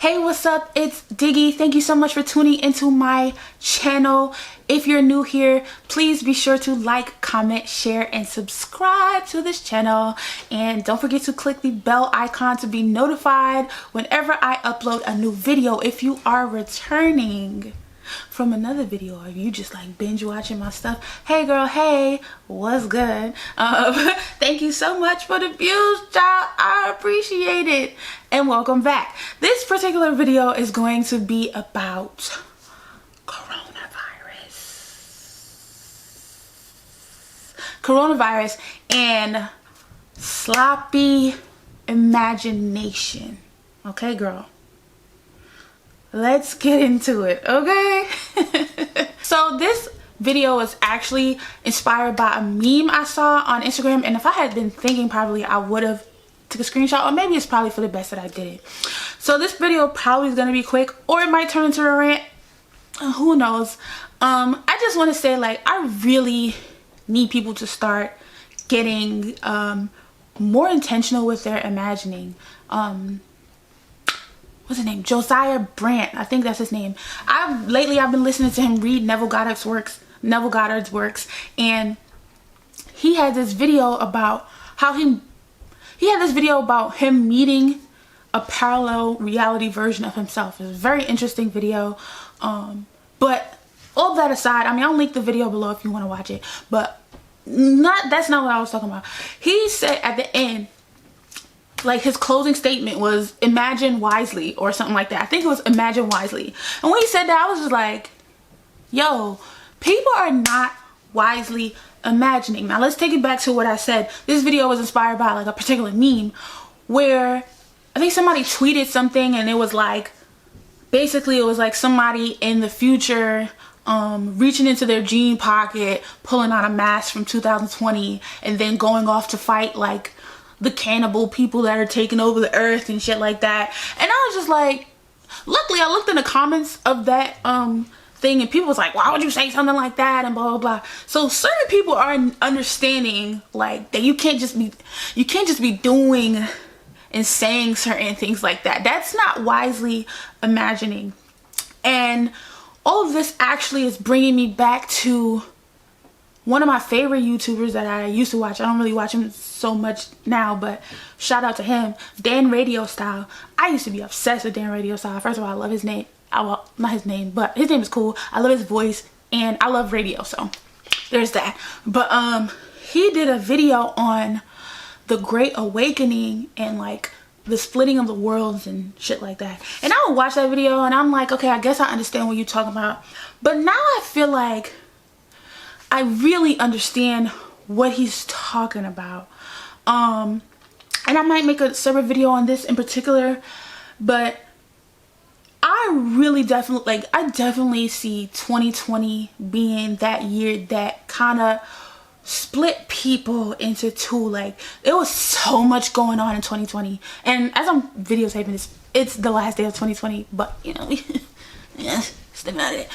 Hey, what's up? It's Diggy. Thank you so much for tuning into my channel. If you're new here, please be sure to like, comment, share, and subscribe to this channel. And don't forget to click the bell icon to be notified whenever I upload a new video. If you are returning from another video, or you just like binge watching my stuff, hey girl, hey, what's good? Thank you so much for the views, child. I appreciate it, and welcome back. This particular video is going to be about coronavirus and sloppy imagination. Okay, girl, let's get into it, okay? So this video was actually inspired by a meme I saw on Instagram, and if I had been thinking, probably I would have took a screenshot, or maybe it's probably for the best that I did it. So this video probably is gonna be quick, or it might turn into a rant, who knows. I just want to say, like, I really need people to start getting more intentional with their imagining. What's his name? Josiah Brandt, I think that's his name. Lately I've been listening to him read Neville Goddard's works, and he had this video about how him meeting a parallel reality version of himself. It's a very interesting video. But all that aside, I mean, I'll link the video below if you want to watch it, but that's not what I was talking about. He said at the end, like, his closing statement was imagine wisely or something like that. I think it was imagine wisely. And when he said that, I was just like, yo, people are not wisely imagining. Now let's take it back to what I said. This video was inspired by like a particular meme where I think somebody tweeted something, and it was like, basically it was like somebody in the future reaching into their jean pocket, pulling out a mask from 2020, and then going off to fight like the cannibal people that are taking over the earth and shit like that. And I was just like, luckily I looked in the comments of that thing, and people was like, why would you say something like that, and blah blah blah. So certain people are understanding, like, that you can't just be doing and saying certain things like that. That's not wisely imagining. And all of this actually is bringing me back to one of my favorite YouTubers that I used to watch. I don't really watch him so much now, but shout out to him, Dan Radio Style. I used to be obsessed with Dan Radio Style. First of all, I love his name. Well, not his name, but his name is cool. I love his voice, and I love radio, so there's that. But he did a video on the Great Awakening and like the splitting of the worlds and shit like that. And I would watch that video and I'm like, okay, I guess I understand what you're talking about. But now I feel like I really understand what he's talking about. And I might make a separate video on this in particular, but I definitely see 2020 being that year that kind of split people into two. Like, there was so much going on in 2020, and as I'm videotaping this, it's the last day of 2020, but you know, yeah, still got it.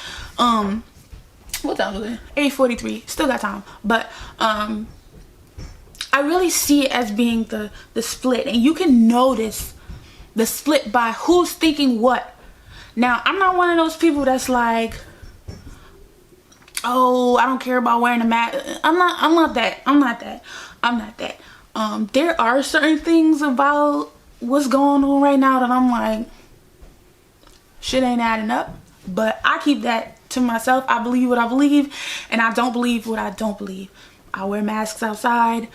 What time was it? 8:43. Still got time. But I really see it as being the split, and you can notice the split by who's thinking what. Now, I'm not one of those people that's like, oh, I don't care about wearing a mask. I'm not that. There are certain things about what's going on right now that I'm like, shit ain't adding up. But I keep that to myself. I believe what I believe, and I don't believe what I don't believe. I wear masks outside,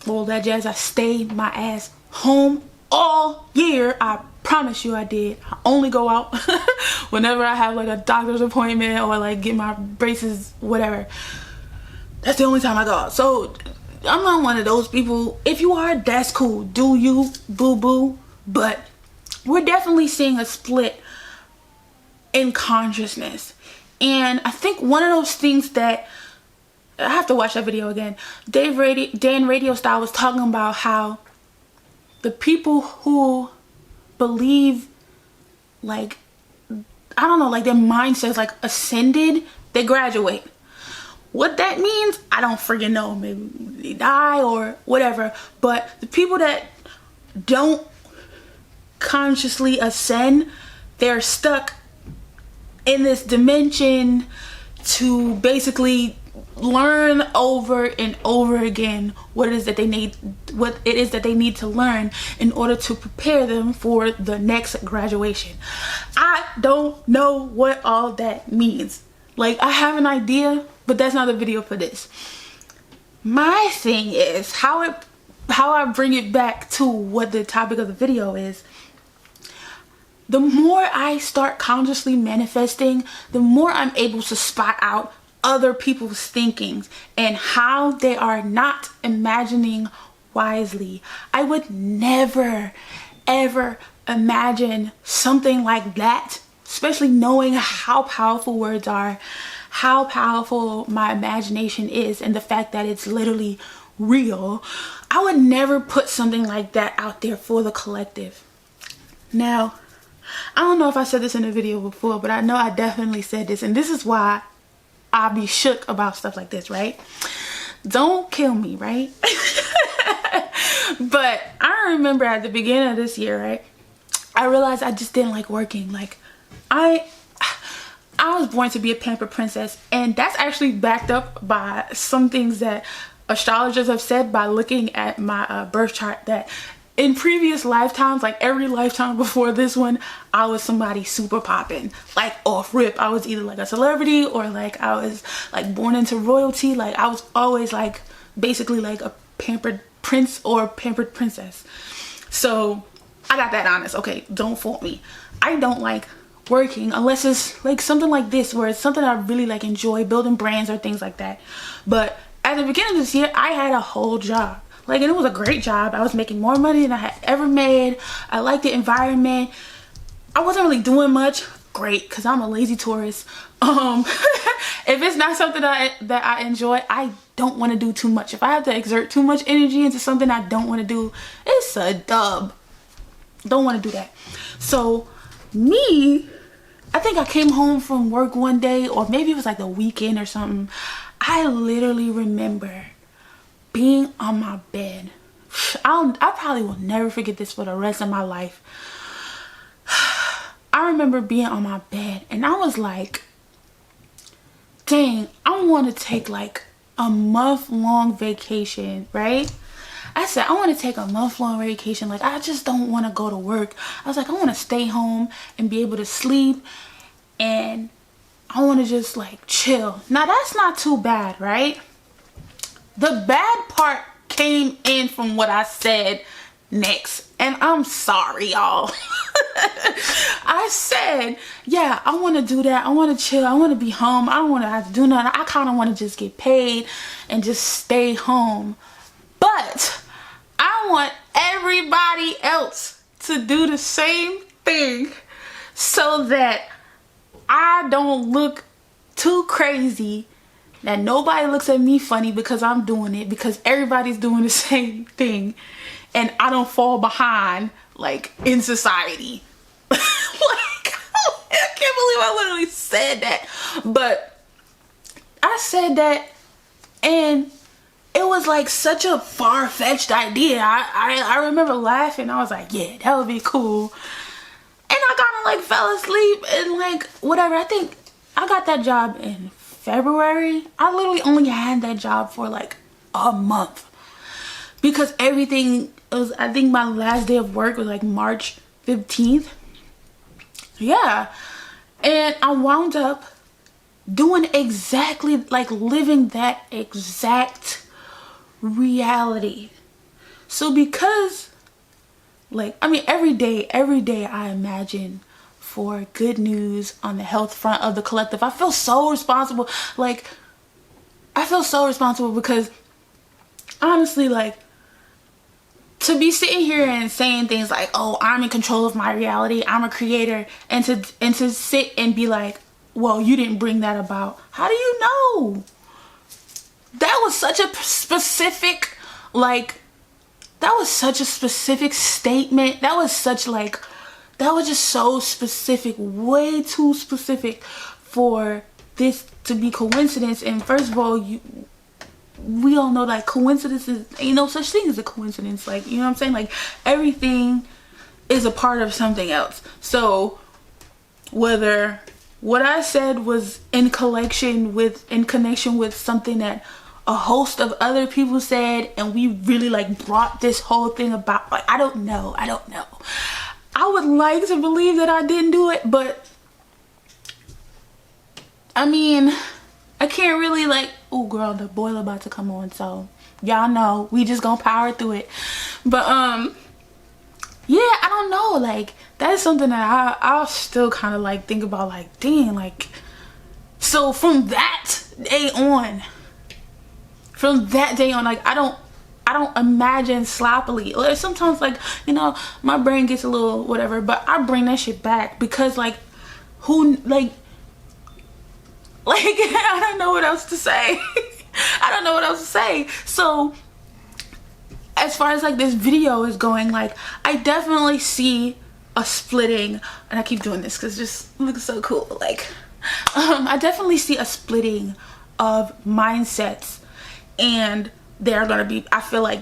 all that jazz. I stay my ass home all year. I promise you I did. I only go out whenever I have like a doctor's appointment or like get my braces, whatever. That's the only time I go out. So I'm not one of those people. If you are, that's cool. Do you, boo boo. But we're definitely seeing a split in consciousness. And I think one of those things that, I have to watch that video again, Dan Radio Style was talking about how the people who believe, like, I don't know, like their mindset's like ascended, they graduate. What that means, I don't friggin' know. Maybe they die or whatever. But the people that don't consciously ascend. They're stuck in this dimension to basically learn over and over again what it is that they need to learn in order to prepare them for the next graduation. I don't know what all that means. Like, I have an idea, but that's not the video for this. My thing is how I bring it back to what the topic of the video is. The more I start consciously manifesting, the more I'm able to spot out other people's thinkings and how they are not imagining wisely. I would never, ever imagine something like that, especially knowing how powerful words are, how powerful my imagination is, and the fact that it's literally real. I would never put something like that out there for the collective. Now, I don't know if I said this in a video before, but I know I definitely said this, and this is why I'll be shook about stuff like this, right? Don't kill me, right? But I remember at the beginning of this year, right, I realized I just didn't like working. Like, I was born to be a pampered princess, and that's actually backed up by some things that astrologers have said by looking at my birth chart, that in previous lifetimes, like every lifetime before this one, I was somebody super poppin'. Like, off rip, I was either like a celebrity or like I was like born into royalty. Like, I was always like basically like a pampered prince or pampered princess. So I got that honest. Okay, don't fault me. I don't like working unless it's like something like this, where it's something I really like enjoy, building brands or things like that. But at the beginning of this year, I had a whole job. Like, and it was a great job. I was making more money than I had ever made. I liked the environment. I wasn't really doing much. Great, because I'm a lazy tourist. If it's not something that I enjoy, I don't want to do too much. If I have to exert too much energy into something I don't want to do, it's a dub. Don't want to do that. So me, I think I came home from work one day, or maybe it was like the weekend or something. I literally remember being on my bed. I probably will never forget this for the rest of my life. I remember being on my bed and I was like, dang, I want to take like a month-long vacation, right? I said, I want to take a month-long vacation. Like, I just don't want to go to work. I was like, I want to stay home and be able to sleep, and I want to just like chill. Now, that's not too bad, right? The bad part came in from what I said next, and I'm sorry, y'all. I said, yeah, I want to do that. I want to chill. I want to be home. I don't want to have to do nothing. I kind of want to just get paid and just stay home. But I want everybody else to do the same thing so that I don't look too crazy, that nobody looks at me funny because I'm doing it, because everybody's doing the same thing, and I don't fall behind like in society. Like, I can't believe I literally said that. But I said that, and it was like such a far-fetched idea. I remember laughing. I was like, yeah, that would be cool. And I kind of like fell asleep and like whatever. I think I got that job in February. I literally only had that job for like a month, because everything was, I think my last day of work was like March 15th. Yeah. And I wound up doing exactly, like living that exact reality. So because, like, I mean, every day I imagine for good news on the health front of the collective. I feel so responsible. Like, I feel so responsible because honestly, like, to be sitting here and saying things like, oh, I'm in control of my reality, I'm a creator, and to sit and be like, well, you didn't bring that about. How do you know? That was such a specific, like, that was such a specific statement. That was such like, that was just so specific, way too specific for this to be coincidence. And first of all, we all know like coincidences, ain't no such thing as a coincidence. Like, you know what I'm saying? Like, everything is a part of something else. So whether what I said was in connection with something that a host of other people said, and we really like brought this whole thing about, like, I don't know. I would like to believe that I didn't do it, but I mean, I can't really like, oh girl, the boiler about to come on, so y'all know we just gonna power through it. But yeah, I don't know, like that is something that I'll still kind of like think about, like, dang, like, so from that day on, like I don't imagine sloppily. Like sometimes, like, you know, my brain gets a little whatever, but I bring that shit back because like who like I don't know what else to say. I don't know what else to say. So as far as like this video is going, like I definitely see a splitting, and I keep doing this because it just looks so cool. Like I definitely see a splitting of mindsets, and they're gonna be, I feel like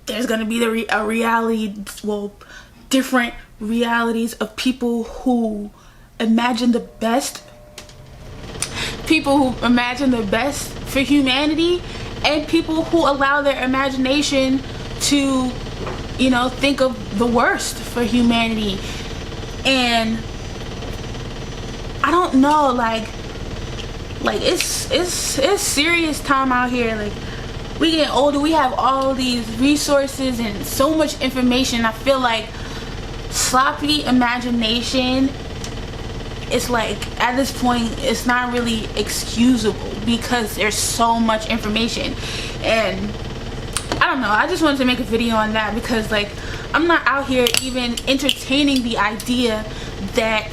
there's gonna be a reality, well, different realities of people who imagine the best, for humanity, and people who allow their imagination to, you know, think of the worst for humanity. And I don't know, like it's serious time out here. Like, we getting older, we have all these resources and so much information. I feel like sloppy imagination, it's like at this point it's not really excusable because there's so much information. And I don't know, I just wanted to make a video on that because like I'm not out here even entertaining the idea that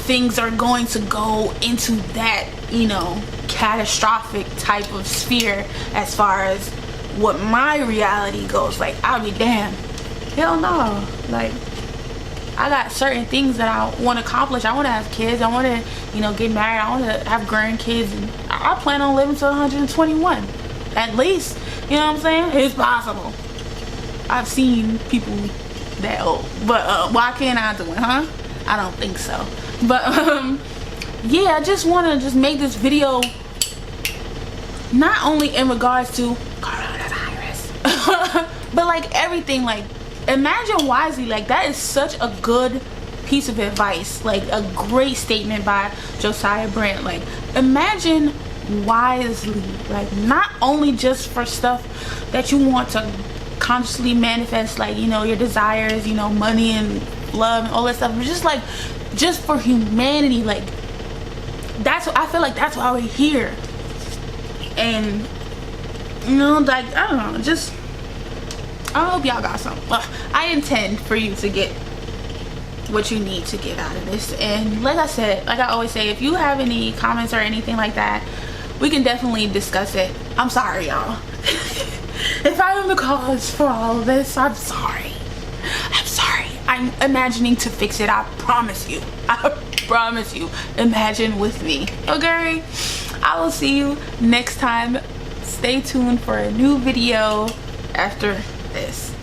things are going to go into that, you know, catastrophic type of sphere as far as what my reality goes. Like, I'll be damned, hell no. Like, I got certain things that I want to accomplish. I want to have kids, I want to, you know, get married, I want to have grandkids, and I plan on living till 121 at least. You know what I'm saying? It's possible. I've seen people that old, but why can't I do it, huh? I don't think so. But yeah, I just want to just make this video not only in regards to coronavirus but like everything. Like, imagine wisely. Like, that is such a good piece of advice, like a great statement by Josiah Brent. Like, imagine wisely, like not only just for stuff that you want to consciously manifest, like, you know, your desires, you know, money and love and all that stuff, but just like just for humanity. Like, that's what I feel like, that's why we're here. And you know, like, I don't know, just I hope y'all got something. I intend for you to get what you need to get out of this. And like I said, like I always say, if you have any comments or anything like that, we can definitely discuss it. I'm sorry, y'all. If I am the cause for all of this, I'm sorry. I'm imagining to fix it. I promise you. I promise you. Imagine with me, okay? I will see you next time. Stay tuned for a new video after this.